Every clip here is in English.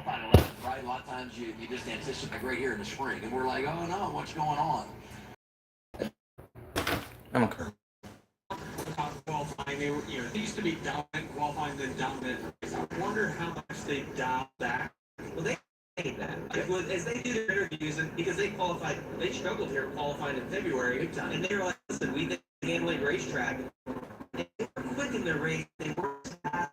qualifying 11, right? A lot of times you just anticipate right here in the spring, and we're like, oh no, what's going on? I'm okay. Qualifying, they were, they used to be dominant qualifying, then dominant. I wonder how much they dialed back. Well, they hate that. As they do their interviews, and because they qualified, they struggled here qualifying in February, and they were like, listen, we think handling racetrack. They were quick in their race. They weren't fast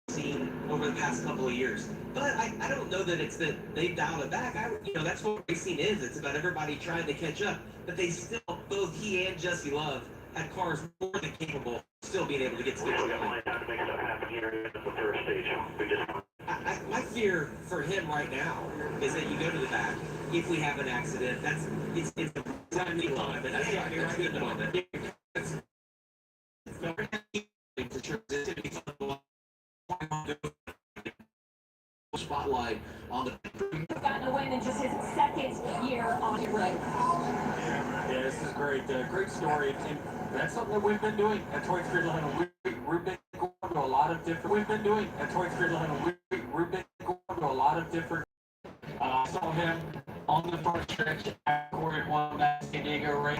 seen over the past couple of years. But I don't know that it's that they dialed it back. That's what racing is. It's about everybody trying to catch up. But they still, both he and Jesse Love, had cars more than capable of still being able to get to the definitely have to make stuff happen here in the first stage. My fear for him right now is that you go to the back. If we have an accident, it's a friendly line, but that's not a good moment. For sure, it's going to be fun. Spotlight on the. He's gotten a win in just his second year on the road. Yeah, this is great. Great story. And that's something that we've been doing at Toy Scridle. We've been going to a lot of different. We've been doing at Toy Scridle. We've been going to a lot of different. I saw him on the first stretch at Corey one that San Diego race.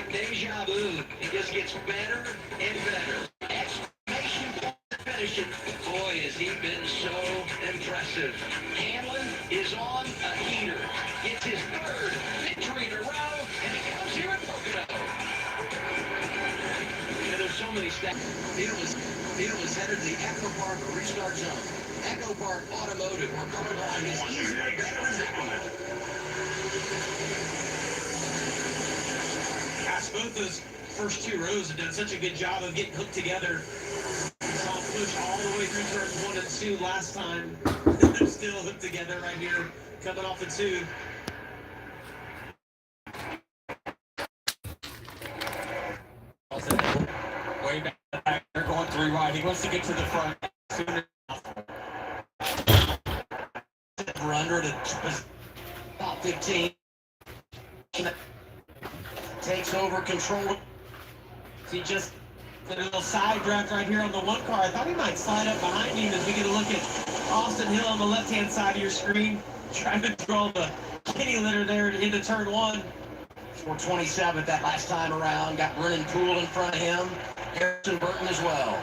Deja vu. It just gets better and better. Exclamation point finishing. Boy, has he been so impressive. Hamlin is on a heater. Gets his third victory in a row, and he comes here at Pocono. And there's so many stats. Needle is headed to the Echo Park restart zone. Echo Park Automotive, where car line is easier, better, and equal. Both those first two rows have done such a good job of getting hooked together. Saw them push all the way through turns 1 and 2 last time. They're still hooked together right here, coming off the 2. Way back, they're going 3 wide. He wants to get to the front. We're under to top 15. Takes over control. He just did a little side draft right here on the 1 car. I thought he might slide up behind him as we get a look at Austin Hill on the left-hand side of your screen, trying to draw the kitty litter there into turn 1. 427th that last time around. Got Brennan Poole in front of him. Harrison Burton as well.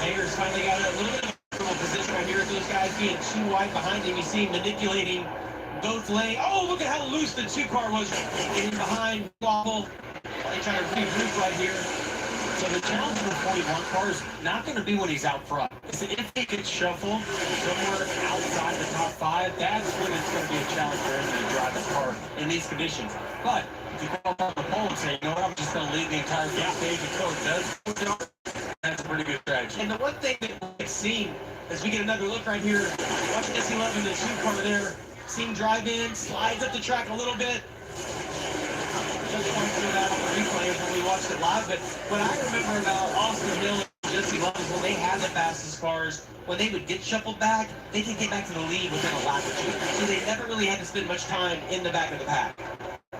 Mayer's finally got a little bit of a position right here with those guys being too wide behind him. You see him manipulating both lanes. Oh, look at how loose the 2 car was getting behind Wobble. They try to regroup right here. So the challenge for 41 car is not going to be when he's out front. If he could shuffle somewhere outside the top 5, that's when it's going to be a challenge for him to drive his car in these conditions. But if you come on the pole and say, you know what, I'm just going to lead the entire stage until it does, that's a pretty good strategy. And the one thing that we've seen, as we get another look right here, watch Jesse Love in the 2 car there. See him drive in, slides up the track a little bit. Just went through that on the replay when we watched it live. But what I remember about Austin Hill and Jesse Love is when they had the fastest cars, when they would get shuffled back, they could get back to the lead within a lap or 2. So they never really had to spend much time in the back of the pack.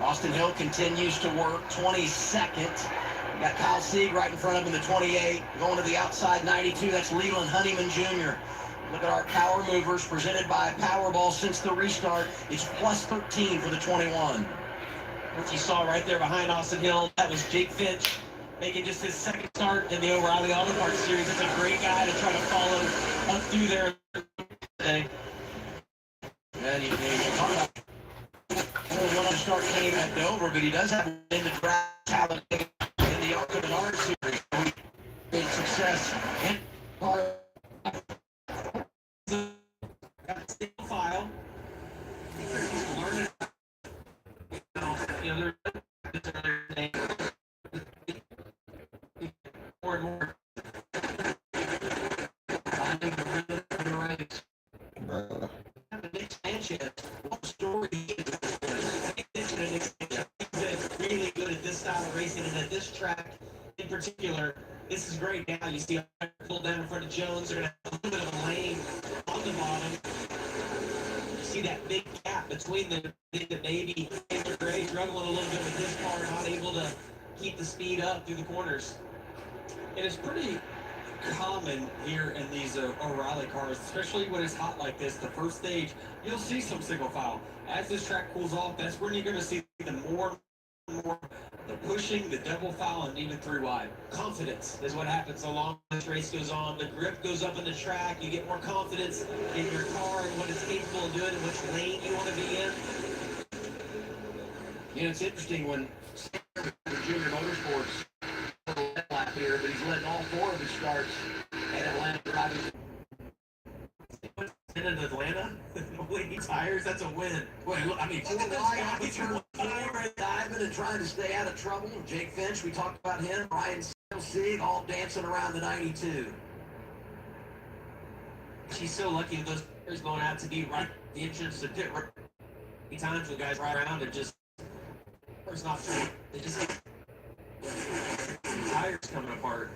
Austin Hill continues to work 22nd. We got Kyle Sieg right in front of him in the 28. Going to the outside 92, that's Leland Honeyman Jr. Look at our power movers presented by Powerball since the restart. It's plus 13 for the 21. What you saw right there behind Austin Hill, that was Jake Finch making just his second start in the O'Reilly Auto Parts Series. It's a great guy to try to follow up through there today. And he talked about one start came at Dover, but he does have in the draft talent in the Ultimate Art Series. Big success in file. Learning. More and more. Story is really good at this style of racing, and at this track in particular, this is is great. Now you see a pull down in front of Jones. They're going to have a little bit of a lane on the bottom. You see that big gap between them. I think that maybe Taylor Gray struggling a little bit with his car, not able to keep the speed up through the corners. It is pretty common here in these O'Reilly cars, especially when it's hot like this. The first stage, you'll see some single file. As this track cools off, that's when you're going to see the more the pushing, the double foul, and even 3 wide. Confidence is what happens so long as this race goes on. The grip goes up in the track. You get more confidence in your car and what it's capable of doing and which lane you want to be in. You know, it's interesting when Junior Motorsports lap here, but he's letting all 4 of his starts at Atlanta driving. In Atlanta, bleeding tires, that's a win. Wait, look, I mean, Look at those guys. He's diving and trying to stay out of trouble. Jake Finch, we talked about him. Ryan Sieg, all dancing around the 92. She's so lucky that those tires going out to be right at the entrance to pit. Many times when guys ride around and just, it's not true. They just tires coming apart.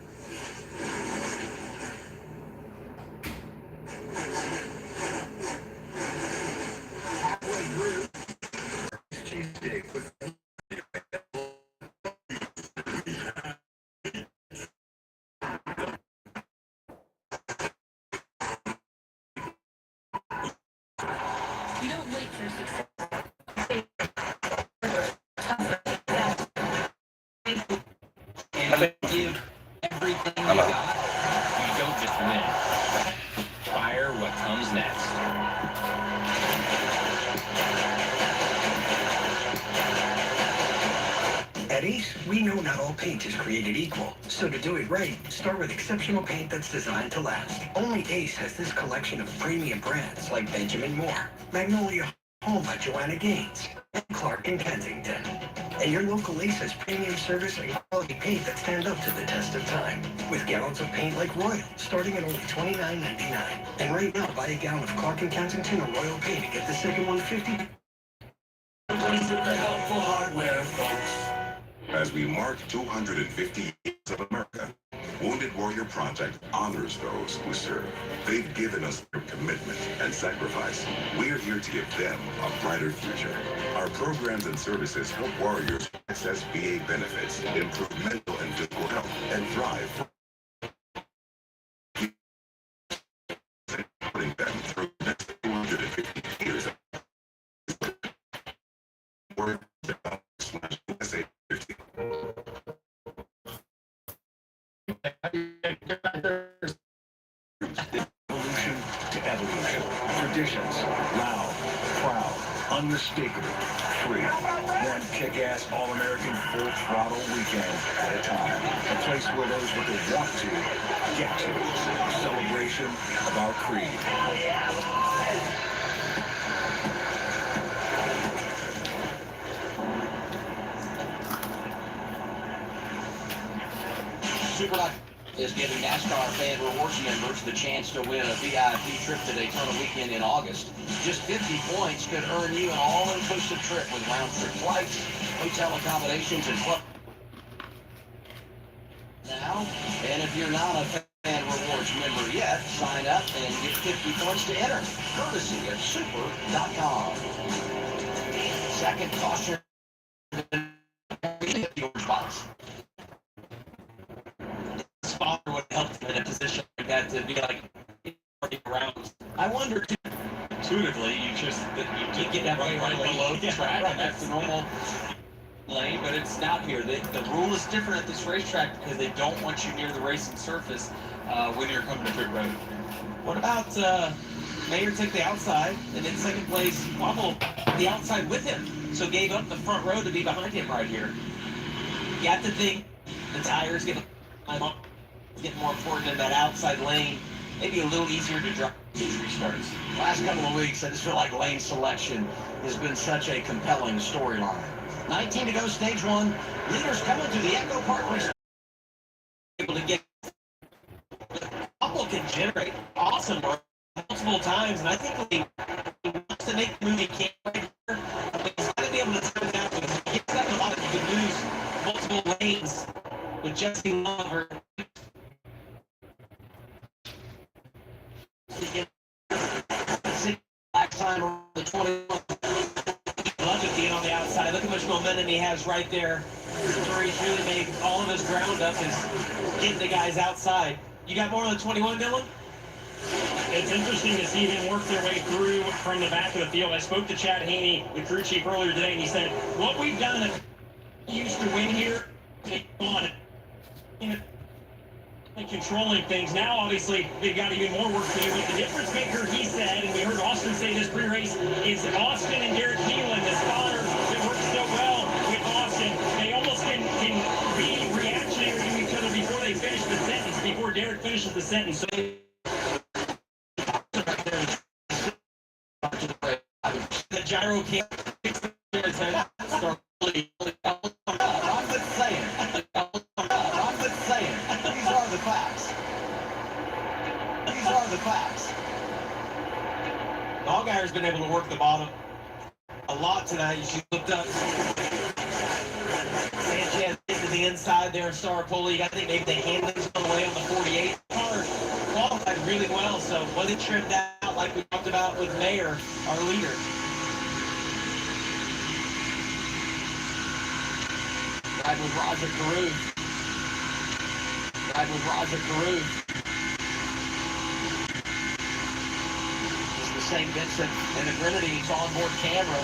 Halfway through. Cheesesteak with You don't wait for success. And give everything you got. You don't just win. Fire what comes next. At Ace, we know not all paint is created equal. So to do it right, start with exceptional paint that's designed to last. Only Ace has this collection of premium brands like Benjamin Moore, Magnolia Home by Joanna Gaines, and Clark and Kensington. And your local Ace has premium service and quality paint that stand up to the test of time. With gallons of paint like Royal, starting at only $29.99. And right now, buy a gallon of Clark and Kensington or Royal paint and get the second one $50. super helpful hardware, folks. As we mark 250 years of America, Wounded Warrior Project honors those who serve. They've given us their commitment and sacrifice. We're here to give them a brighter future. Our programs and services help warriors access VA benefits, improve mental and physical health, and thrive. Putting them through the next 250 years of USA. Evolution to evolution. Traditions, loud, proud, unmistakable, free. One kick-ass all-American full throttle weekend at a time. A place where those with the want to get to. A celebration of our creed. Superlight is giving NASCAR Fan Rewards members the chance to win a VIP trip to Daytona weekend in August. Just 50 points could earn you an all-inclusive trip with round-trip flights, hotel accommodations, and club. Now, and if you're not a Fan Rewards member yet, sign up and get 50 points to enter, courtesy of super.com. Second caution, your spots. Sponsor would help in a position like that to be like around. I wonder too. Intuitively, you get that right below the track, and that's the normal lane. But it's not here. The rule is different at this racetrack because they don't want you near the racing surface when you're coming to pit road. What about Mayer took the outside, and in second place, Wobble the outside with him, so gave up the front row to be behind him right here. You have to think the tires get more important in that outside lane. Maybe a little easier to drive these restarts. Last couple of weeks, I just feel like lane selection has been such a compelling storyline. 19 to go, stage one. Leaders coming to the Echo Park restart. Able to get Apple can generate awesome work multiple times, and I think he wants to make the move he can right here. But he's got to be able to turn it out. He's got a lot of good news, multiple lanes with Jesse Lover. Last time around the 21. Love it being on the outside. Look how much momentum he has right there. Where he's really made all of his ground up is getting the guys outside. You got more on the 21, Dylan? It's interesting to see them work their way through from the back of the field. I spoke to Chad Haney, the crew chief, earlier today, and he said, what we've done used to win here, take on and controlling things. Now, obviously, they've got even more work to do. But the difference maker, he said, and we heard Austin say this pre-race, is Austin and Derek Keelan, the spotters that work so well with Austin. They almost can be reactionary to each other before they finish the sentence, before Derek finishes the sentence. So the gyro can't fix the start really. I'm just saying. These are the facts. These are the facts. Allgaier's been able to work the bottom a lot tonight. You looked up. Sanchez into the inside there, Star Pulley. I think maybe the handling's on the way on the 48. Car qualified really well, so wasn't trimmed out like we talked about with Mayer, our leader. Ride with Roger Carew. Ride with Roger Carew. Just the St. Vincent and the Grenadines onboard camera.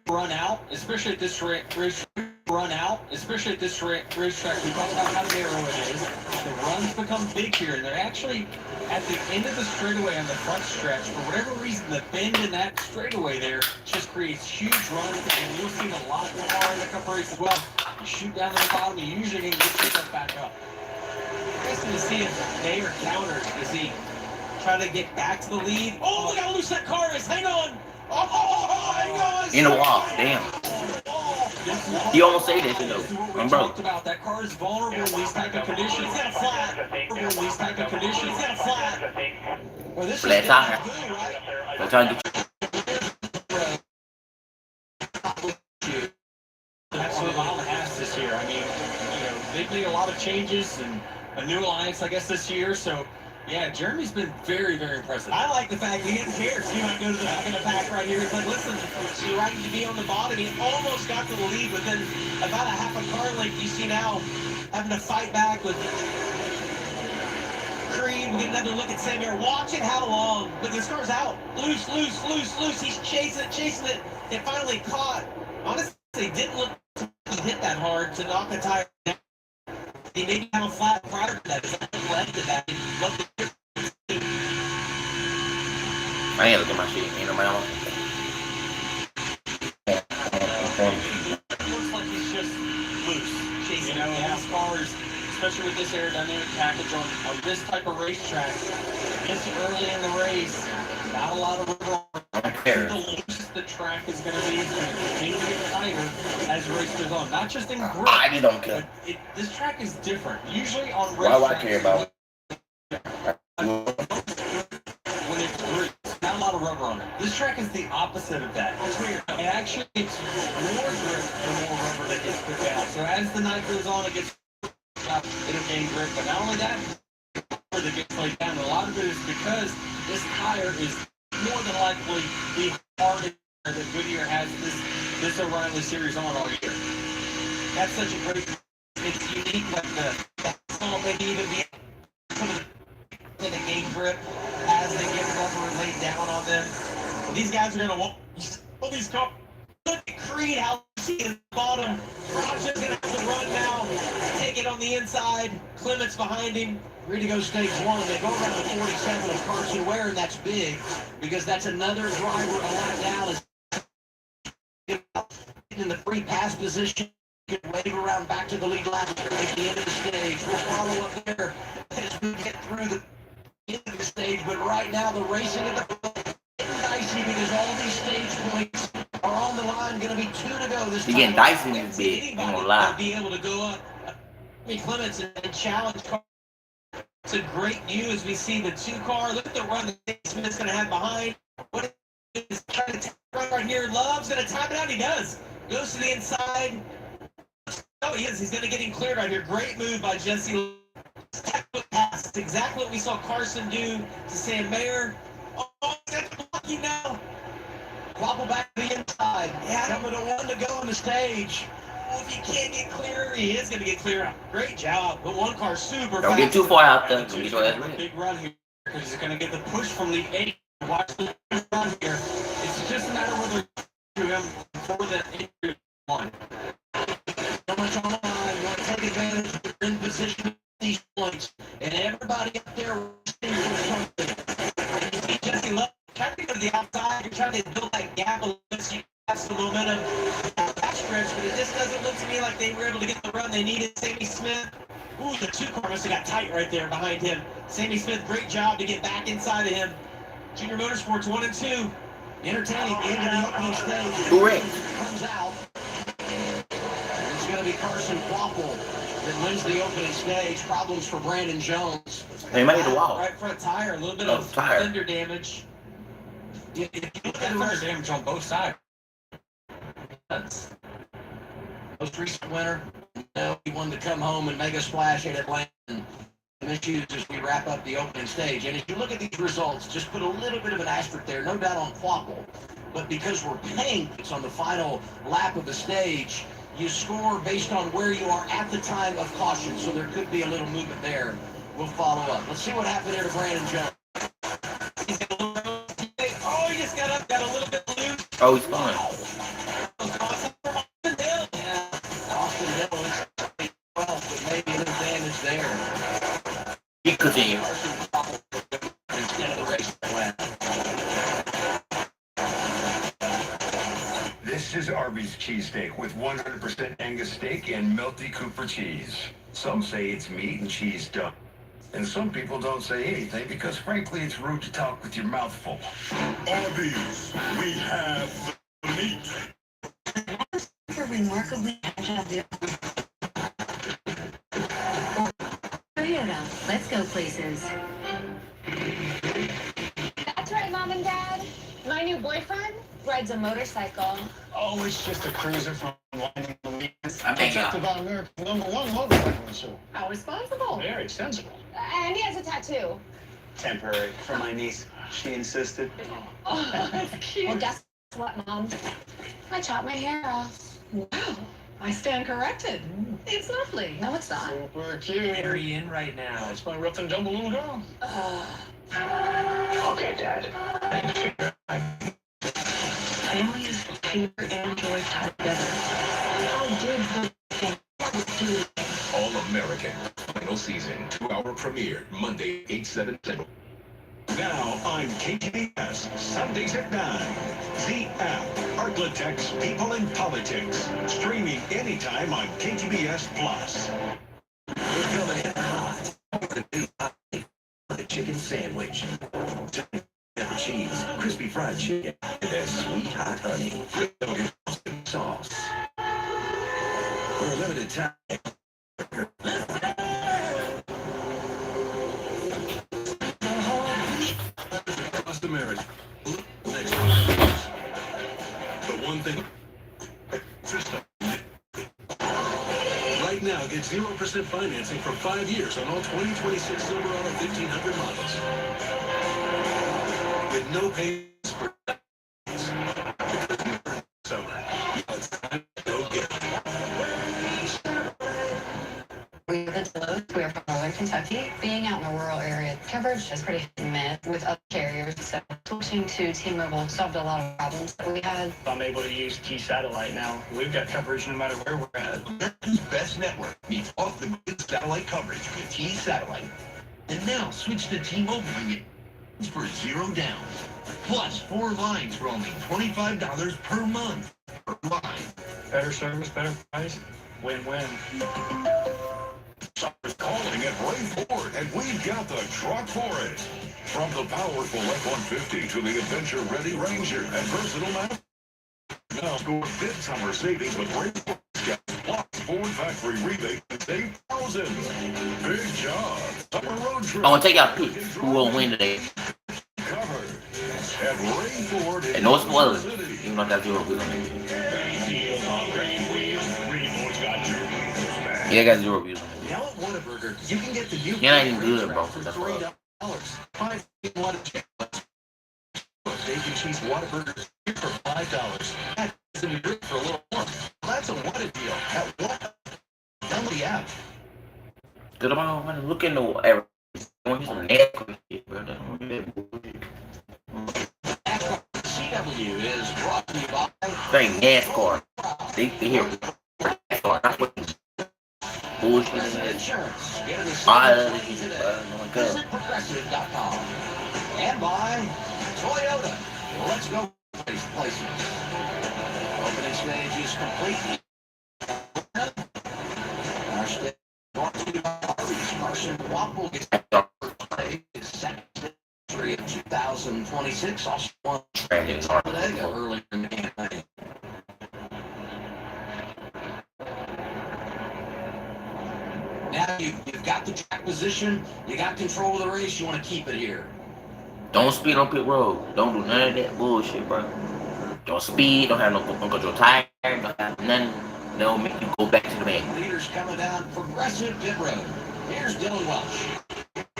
Run out, especially at this racetrack. Run out, especially at this racetrack. We talked about how narrow it is. The runs become big here, and they're actually at the end of the straightaway on the front stretch. For whatever reason, the bend in that straightaway there just creates huge runs, and you'll see a lot more in the cup race as well. You shoot down to the bottom, you usually can get yourself back up. Interesting to see if Mayer counters. Does he try to get back to the lead? Oh, look how loose that car is. Hang on. Hang on. In the wall, damn. You almost say this, you know. I'm broke. Talked about that car is vulnerable in these type of conditions. It's got a flat. Vulnerable in these type of conditions. It's got a flat. Well, this Flat is tire. good, right? I'm trying to get That's what Lyle has this year. I mean, they've made a lot of changes and a new alliance, I guess, this year. So, yeah, Jeremy's been very, very impressive. I like the fact he didn't care. He might go to the back of the pack right here. He's like, listen, you're right to be on the bottom. He almost got to the lead, but then about a half a car length, you see now having to fight back with Creed. We get another look at Samuel. Watching how long, but this car's out. Loose. He's chasing it. It finally caught. Honestly, it didn't look like he hit that hard to knock the tire down. He maybe had a flat prior to that. It's led to that. I ain't looking at my shit. Ain't nobody on. It looks like he's just loose. NASCAR's, especially with this aerodynamic package on this type of racetrack, this early in the race, not a lot of room. I don't care. The loosest the track is going to be. It's going to continue to get tighter as the race goes on. Not just in grip. I just don't care. But this track is different. Usually on racetracks, Why do I care about when it's grip, not a lot of rubber on it. This track is the opposite of that. It's weird. It actually gets more grip the more rubber that gets put down. So as the night goes on, it gets it'll gain grip. But not only that, that gets laid down. A lot of it is because this tire is more than likely the hardest that Goodyear has this O'Reilly series on all year. That's such a great. It's unique, like the maybe even some of the game grip as they get rubber laid down on them. These guys are gonna want all these cars. Look at Creed, how he is bottom. Roger's gonna have to run now. Take it on the inside. Clement's behind him. Ready to go stage one. They go around the 47 with Carson Ware, and that's big because that's another driver a lap down is in the free pass position. You can wave around back to the lead lap at the end of the stage. We'll follow up there. racing at the dicey because all these stage points are on the line. Going to be 2 to go this time. You're getting dicey in this bit. I'm gonna lie. Be able to go up. Clements and challenge. It's a great view as we see the 2 car. Look at the run that Smith's going to have behind. What is trying to tap right here? Love's going to tap it out. He does. Goes to the inside. Oh, he is. He's going to get him cleared right here. Great move by Jesse. That's exactly what we saw Carson do to Sam Mayer. Oh, he's got the blocking now. Wobble back to the inside. Yeah, coming to 1 to go on the stage. Oh, if he can't get clear, he is going to get clear. Great job. But 1 car super Don't fast. get too far out there. Don't get your ass A lit. big run here because he's going to get the push from the 8. Watch the run here. It's just a matter of whether to him before the 1. So much on the line. You want to take advantage of your in position at these points. And everybody up there for something. Jesse Love, trying to go to the outside. You're trying to build that gap a little bit so you have some momentum. Backstretch, but it just doesn't look to me like they were able to get the run they needed. Sammy Smith. Ooh, the 2 car must have got tight right there behind him. Sammy Smith, great job to get back inside of him. Junior Motorsports 1 and 2. Entertaining into the opening stage. Correct. Comes out. It's going to be Carson Quapple that wins the opening stage. Problems for Brandon Jones. They might hit the wall. Right front tire. A little bit Oh, of tire. fender damage. If you look at There's damage on both sides. most recent winner, he wanted to come home and make a splash at Atlanta. Issues as we wrap up the opening stage. And as you look at these results, just put a little bit of an asterisk there, no doubt on Quapple, but because we're paying it's on the final lap of the stage, you score based on where you are at the time of caution, so there could be a little movement there. We'll follow up. Let's see what happened there to Brandon Jones. He's got a little, oh, he just got up, got a little bit loose. Oh, he's fine. Austin Hill. Yeah, Austin Hill is well, but maybe a little damage there. He continue. This is Arby's cheesesteak with 100% Angus steak and Melty Cooper cheese. Some say it's meat and cheese done. And some people don't say anything because frankly it's rude to talk with your mouth full. Arby's, we have the meat. For remarkably agile. Toyota, let's go places. That's right, Mom and Dad. My new boyfriend rides a motorcycle. Oh, it's just a cruiser from Winding the Weekends. I think Checked about America's #1 motorcycle show. How responsible. Very sensible. And he has a tattoo. Temporary for my niece. She insisted. Oh, that's cute. Well, guess what, Mom? I chopped my hair off. Wow, I stand corrected. It's lovely. No, it's not. Super cute. Very in right now. That's my rough and tumble little girl. Okay, Dad. Family is paper and joy tied together. How did the All-American final season 2-hour premiere Monday 8/7 Central. Now on KTBS, Sundays at 9. The app, Arklatex People in Politics. Streaming anytime on KTBS Plus. We're coming in hot. The chicken sandwich. Cheese, crispy fried chicken, and that sweet hot honey. Sauce. For a limited time. Across America. Next. The one thing. System. Right now, get 0% financing for 5 years on all 2026 Silverado 1500 models. With no payments for summer. It's time to go get it. We live in Duluth. We're from Northern Kentucky. Being out in a rural area, coverage is pretty hit and miss with other carriers. So switching to T-Mobile solved a lot of problems that we had. I'm able to use T satellite now. We've got coverage no matter where we're at. America's best network meets off-the-grid satellite coverage with T-Satellite. And now switch to T-Mobile and get for 0 down. Plus 4 lines for only $25 per month per line. Better service, better price. Win-win. Summer's calling at Ray Ford. and we've got the truck for it. From the powerful F-150 to the adventure-ready Ranger and versatile Master. Now score big summer savings with Ranger plus Ford factory rebate and save thousands. Big job. Summer road trip. I want to take out who will win today. Covered. At Ray Ford in And no spoilers. City. Even though that's zero views on it. Yeah, I got 0 views on it. Now at Whataburger, you can get the new Yeah, ain't good, bro. for That's $3. Five bacon cheese Whataburger for $5. That's in your for a little more. That's a what a deal. At what? Download the app. Good about when look in the NASCAR shit, bro. CW is brought to you by Saying NASCAR. They hear NASCAR. That's what bullshit in that. Insurance. Get it I Visit Progressive.com. And by Toyota. Let's go places. Opening stage is complete. Our stage brought to you by Carson Waffle gets Secretary of 2026. Also won earlier in the campaign. Now you've got the track position, you got control of the race, you want to keep it here. Don't speed on pit road. Don't do none of that bullshit, bro. Don't speed. Don't have no control tire. Don't have nothing. They'll make you go back to the man. Leaders coming down Progressive Pit Road. Here's Dylan Welch.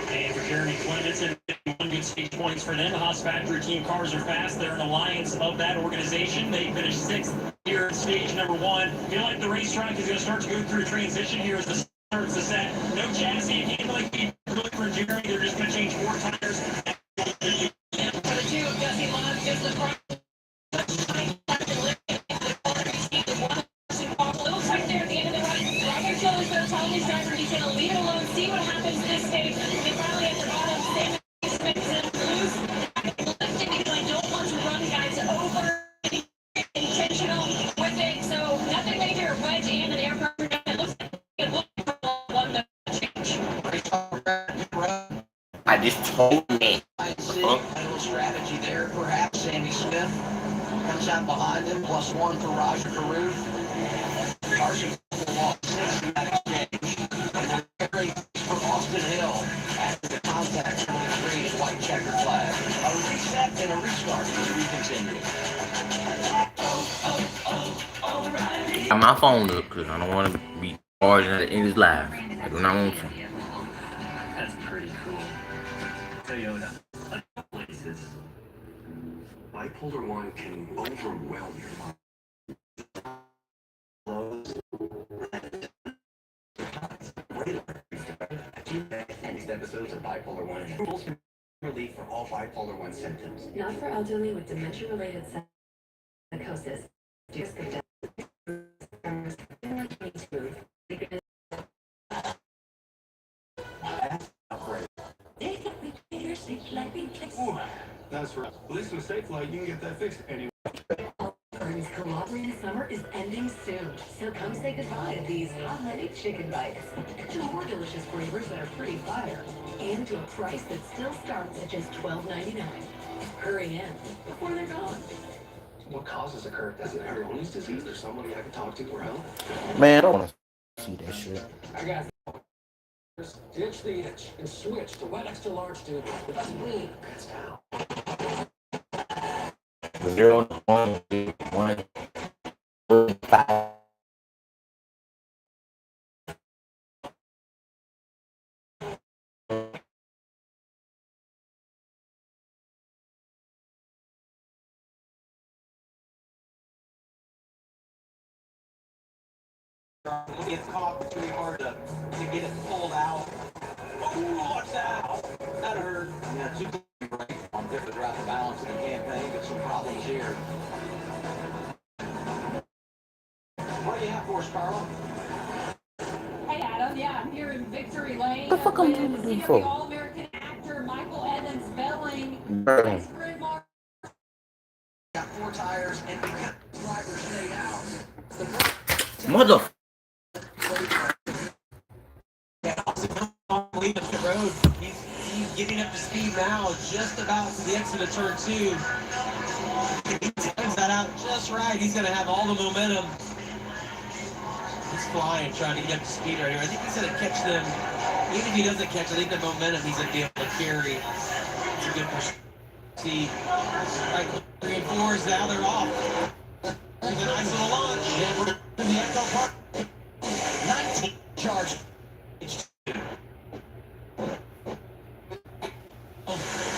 And for Jeremy Clements and 1 good stage points for them. The Haas Factory team cars are fast. They're an alliance of that organization. They finished 6th here in stage number 1. Feel like the racetrack is going to start to go through a transition here as the starts to set. No chassis and handling really for Jeremy. They're just going to change 4 tires. For the 2 of Jesse Lodge, just the front. It looks like they're at the end of the run. Roger Joe is going to tell his driver he's going to leave it alone, see what happens this stage. They finally at the bottom, Sam Smith is loose. Lifting because I don't want to run guys over intentional with it. So nothing major. Wedge and an air pressure. It looks like it will one the change. I just told me. A little strategy there, perhaps. Sammy Smith comes out behind him, +1 for Roger Caruth. Carson lost 6 in that exchange. And they're for Austin Hill after the contact from the green and white checker flag. A reset and a restart as we continue. Got my phone up because I don't want to be charging at the end of this live. I do not want to. That's pretty cool. Toyota. Places. Bipolar 1 can overwhelm your mind. Next episodes of Bipolar 1 and full relief for all Bipolar 1 symptoms. Not for elderly with dementia-related psychosis. Risk of death. That's right. Listen to Safe Flight, you can get that fixed anyway. Burns Calabrian summer is ending soon, so come say goodbye to these hot-headed chicken bites. To more delicious flavors that are pretty fire, and to a price that still starts at just $12.99. Hurry in before they're gone. What causes a curve? Is it Peyronie's disease or somebody I can talk to for help? Man, I don't want to see that shit. I got it. Ditch the itch and switch to wet extra large tube with a clean pants down. 0, 1, 2, 1, 5. It's caught pretty hard to get it pulled out. Oh, watch out! That hurt. Yeah, 2 break on different throughout the balance of the campaign. Got some problems here. What do you have for us, Carla? Hey, Adam. Yeah, I'm here in Victory Lane. What the fuck I'm doing with for? All-American actor Michael Evans Belling. Burn. Got 4 tires and we got drivers stayed out. Mother. Lead leave the pit road. He's getting up to speed now, just about to the exit of turn 2. He times that out just right. He's going to have all the momentum. He's flying, trying to get up to speed right here. I think he's going to catch them. Even if he doesn't catch, I think the momentum he's going to be able to carry. It's a good see. Right, 3 and 4s, now they're off. There's a nice little launch. And we're in the Echo Park. 19 charge.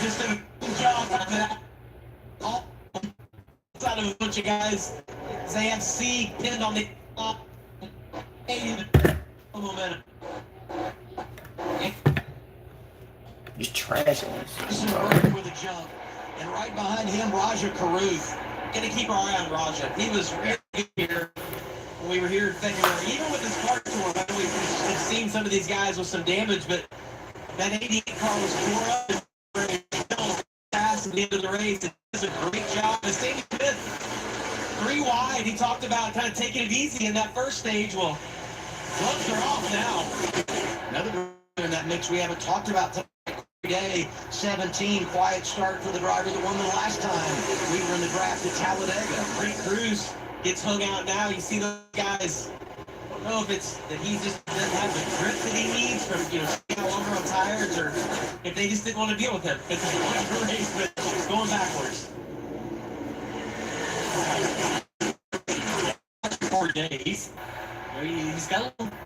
Just a good job on that. All outside of a bunch of guys. They have C pinned on the top. Momentum. Just trash on This is with a jump. And right behind him, Raja Karuth. Gonna keep our eye on Raja. He was really good here when we were here in February. Even with his car tour, we've seen some of these guys with some damage, but that 88 car was tore up fast at the end of the race. It does a great job. And Sammy Smith, 3 wide. He talked about kind of taking it easy in that first stage. Well, gloves are off now. Another in that mix we haven't talked about today. Day 17, quiet start for the driver that won the last time we were in the draft at Talladega. Great Cruz gets hung out now. You see those guys. I don't know if it's that he just doesn't have the grip that he needs from, staying longer on tires, or if they just didn't want to deal with him. It's a good race, but it's going backwards. 4 days. He's got a little.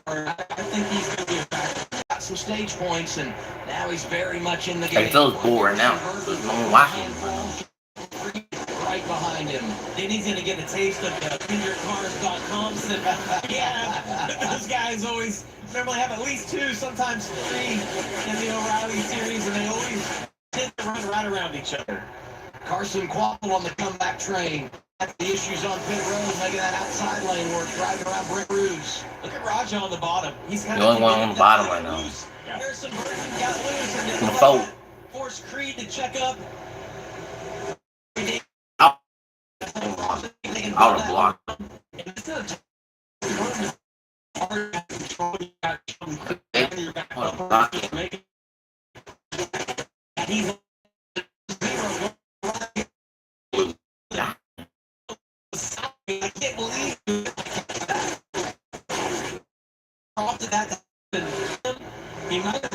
I think he's going to be a factor. Got some stage points, and now he's very much in the game. It feels boring now. There's no one watching. Right behind him. Then he's going to get a taste of the KendrickCars.com. Yeah, those guys always normally have at least 2, sometimes 3 in the O'Reilly series, and they always tend to run right around each other. Carson Quapple on the comeback train. That's the issues on pit road, making that outside lane work, driving around Brent Rouge. Look at Raja on the bottom. He's kind the only one on the bottom right now. Harrison Burton got loose, and then forced Creed to check up. Out of block. I can't believe after that he might have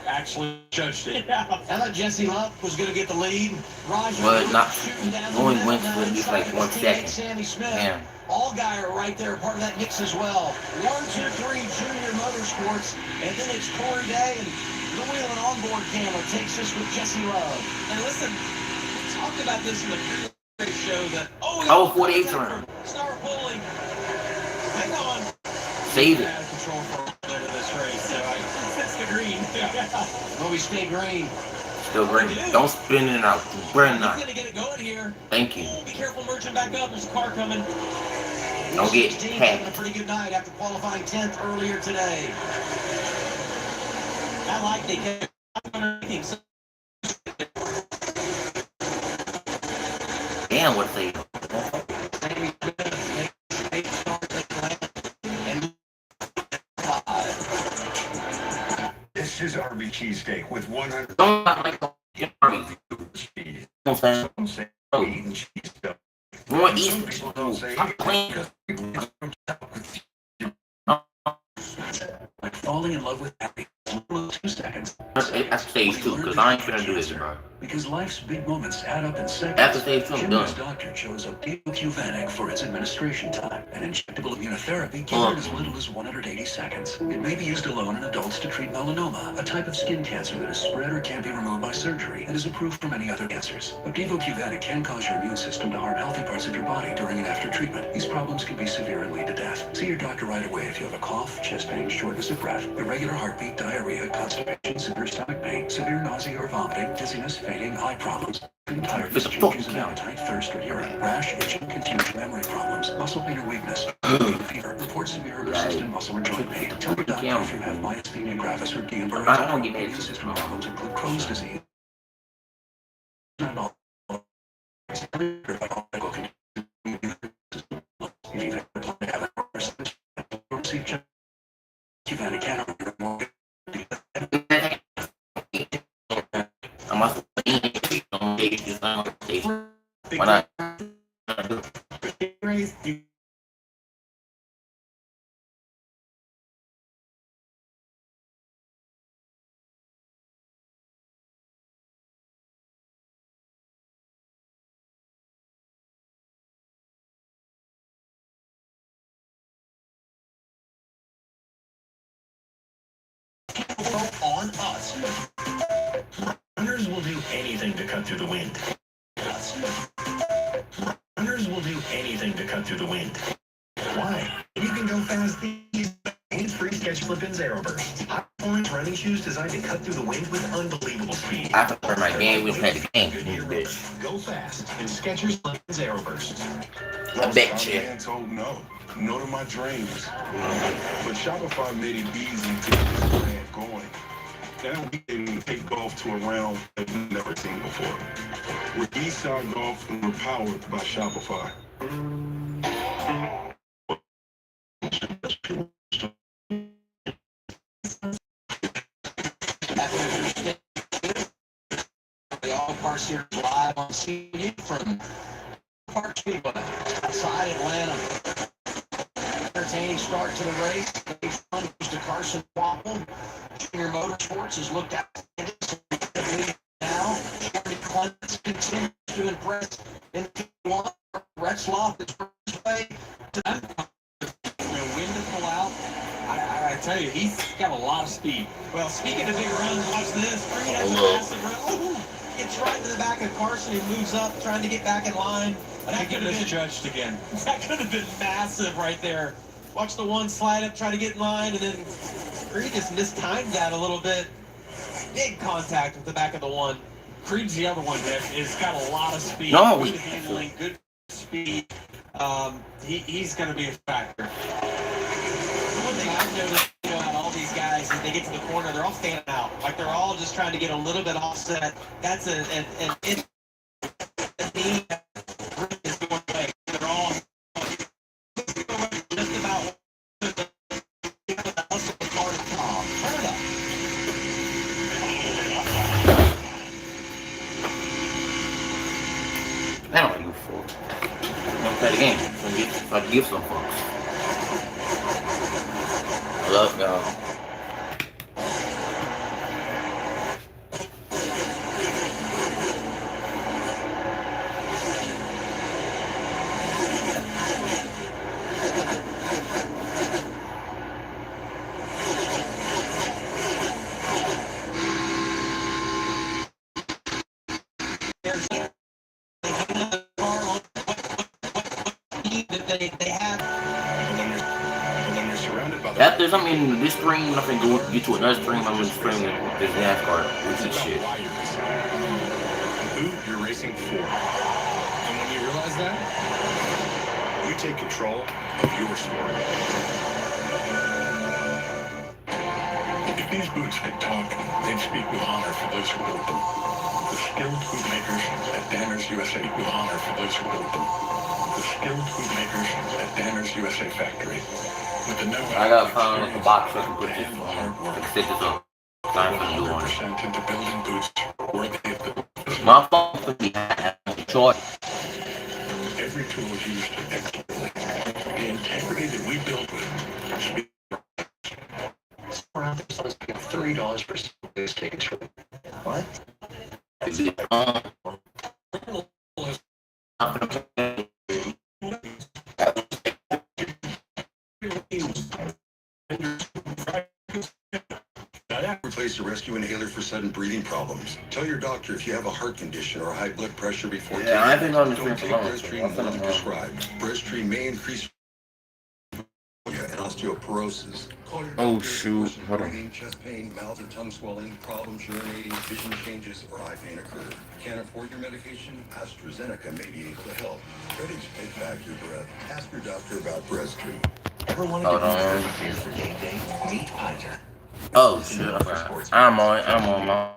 actually judged it. I thought Jesse Love was going to get the lead. Roger But not shooting down the only middle, went for at least like 1 second. Sammy Smith. Yeah. All guy are right there, part of that mix as well. 1, 2, 3 Junior Motorsports, and then it's Corey Day, and the wheel and onboard camera takes us with Jesse Love. And listen, we talked about this in the pre-race show that 48 round. Start pulling. Hang on. Save it. Out of control for a bit of this race, so it's the green. Well, we stay green. Still green. Don't spin it out. Burn He's out. gonna get it going here. Thank you. Be careful merging back up. There's a car coming. Don't get 16 having a hacked. pretty good night after qualifying 10th earlier today. I like they kept underneath him. Damn, what they. Sammy Smith makes 8 starts at and 5. This is RB Cheesesteak with 100 Don't like cheese. Don't say. Some say eating cheese stuff. More Some East. people don't say Stop playing. Like falling in love with happy. 2 seconds. That's stage 2, because I ain't finna do this, bro. Because life's big moments add up in seconds. After stage 2, I'm Jim's done. doctor chose Opdivo for its administration time. An injectable immunotherapy given in as little as 180 seconds. It may be used alone in adults to treat melanoma, a type of skin cancer that is spread or can't be removed by surgery and is approved for many other cancers. Opdivo can cause your immune system to harm healthy parts of your body during and after treatment. These problems can be severe and lead to death. See your doctor right away if you have a cough, chest pain, shortness of breath, irregular heartbeat, diarrhea, constipation, severe stomach pain, severe nausea or vomiting, dizziness, fainting, eye problems, tiredness, It's a changes in fucking appetite, thirst or urine, rash, itching, confusion, memory problems, muscle pain or weakness, fever, report severe or persistent muscle or joint pain. Tell your doctor if you have myasthenia gravis or Guillain-Barré. I don't get Immune it. system problems include Crohn's disease. Not all. Why not? On us. Runners will do anything to cut through the wind. Runners will do anything to cut through the wind. Why? You can go fast these days. Free Sketch Flip-ins Aeroburst. High-performance running shoes designed to cut through the wind with unbelievable speed. I prefer my game. We play the game. Go fast in Skechers Flip-ins Aeroburst. I bet you. I'm told no. No to my dreams. But Shopify made it easy to get this brand going. Now we can take golf to a realm that we've never seen before. We're Eastside Golf and we're powered by Shopify. The All-Car Series live on CU from Park Speedway outside Atlanta. Entertaining start to the race. Stage 1 goes to Carson Waffle. Junior Motorsports has looked at now. Jeremy Clements continues to impress in Q1. Retzloff is first way to When wind to pull out, I tell you, he's got a lot of speed. Well, speaking of big runs, watch this. Green has a massive run. Oh, gets right to the back of Carson. He moves up, trying to get back in line. That could have been judged again. That could have been massive right there. Watch the one slide up, try to get in line, and then Creed just mistimed that a little bit. Big contact with the back of the one. Creed's the other one that has got a lot of speed. No. Good handling, good speed. He's going to be a factor. One thing I've noticed, about all these guys, is they get to the corner, they're all standing out. Like they're all just trying to get a little bit offset. That's an need is going away. They're all just about the hustle part of the car. Turn it up. I don't know you for. Don't play the game. So I can give some folks. Love y'all. They have. When you're surrounded by the After something in this stream, I can go get to another stream. I'm gonna stream this NASCAR with this shit. Who you're racing for. And when you realize that, you take control of your sport. If these boots could talk, they'd speak with honor for those who built them. The skilled boot makers at Danner's USA speak with honor for those who built them. The skilled boot makers at Danner's USA factory. With the know-how, I got found in the box so I can put this on. Set this up. Time for you on it. 100% into building boots worthy of the My phone could be short. every tool is used excellently. The integrity that we build with speaks Around this list, $3 per service tickets for what? Is it Replace a rescue inhaler for sudden breathing problems. Tell your doctor if you have a heart condition or high blood pressure before Yeah, I've been on this don't for take long. Breasttream more than prescribed. Breasttream may increase and osteoporosis. Oh, shoot. Hold on. Breathing, chest pain, mouth or tongue swelling, problems urinating, vision changes, or eye pain occur. Can't afford your medication? AstraZeneca may be able to help. Ready to take back your breath? Ask your doctor about Breasttream. Ever wanted to Hold on. be prepared for game day? Meet Pizer. Oh shit, okay. I'm on my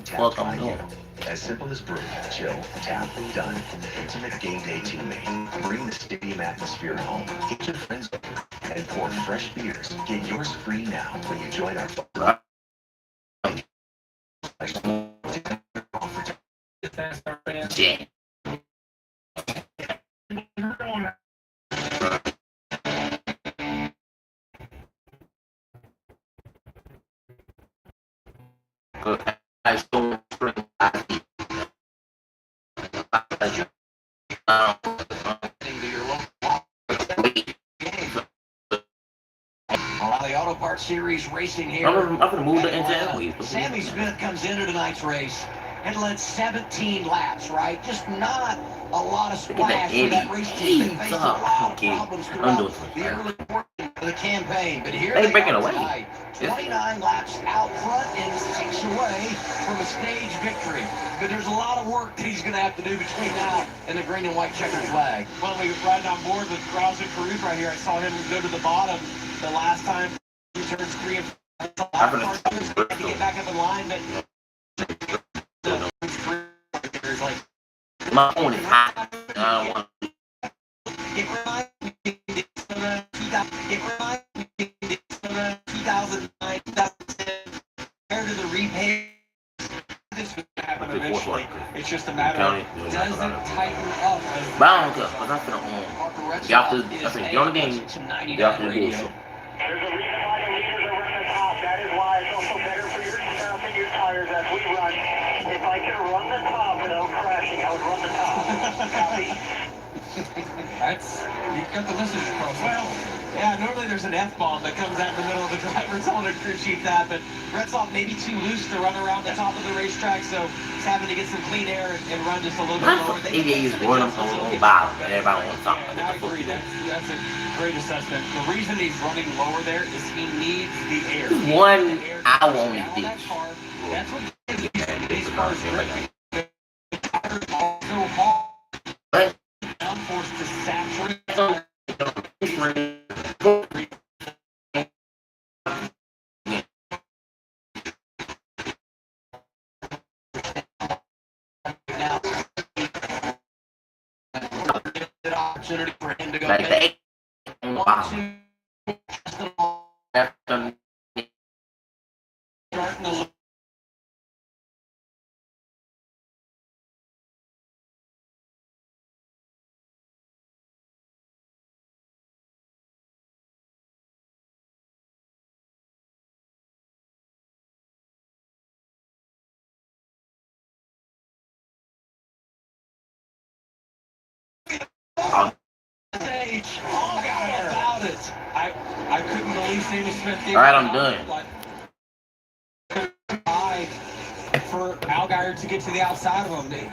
fuck I'm doing. As simple as brew, chill, tap, done. Intimate game day teammate. Bring the stadium atmosphere home. Get your friends over and pour fresh beers. Get yours free now when you join our Yeah. The Auto Parts Series racing here. I'm gonna move the engine. Sammy Smith comes into tonight's race and led 17 laps, right? Just not a lot of splash for that race team. They faced a lot of problems throughout the early portion of the campaign, but here they are tonight. 29 laps out front and 6 away from a stage victory. But there's a lot of work that he's going to have to do between now and the green and white checkered flag. Well, we were riding on board with Roush and Caruth right here. I saw him go to the bottom the last time he turns 3 and 4. To get back up in line, but my phone is hot. It reminds me of 2009, 2010, compared to the repay. This would happen eventually. It's just a matter of does it tighten up? But I don't care, because I'm finna you have to, I think, you're on the game, you have to do bullshit. There's a reason why the leaders are running the top. That is why it's also better for your stuff and your tires as we run. If I could run the top without crashing, I would run the top. Copy. You got the message across. Well, yeah, normally there's an F-bomb that comes out in the middle of the driver telling a crew chief that, but Brett's off maybe too loose to run around the top of the racetrack, so he's having to get some clean air and run just a little bit lower. He's running on the bottom, and everybody on top. And I agree, that's a great assessment. The reason he's running lower there is he needs the air. 1 hour on his ditch. That's what these cars are. The tires are so hard. Downforce to saturate. Opportunity for him to go like I couldn't believe Sammy Smith did. All right, I'm done. For Allgaier to get to the outside of him.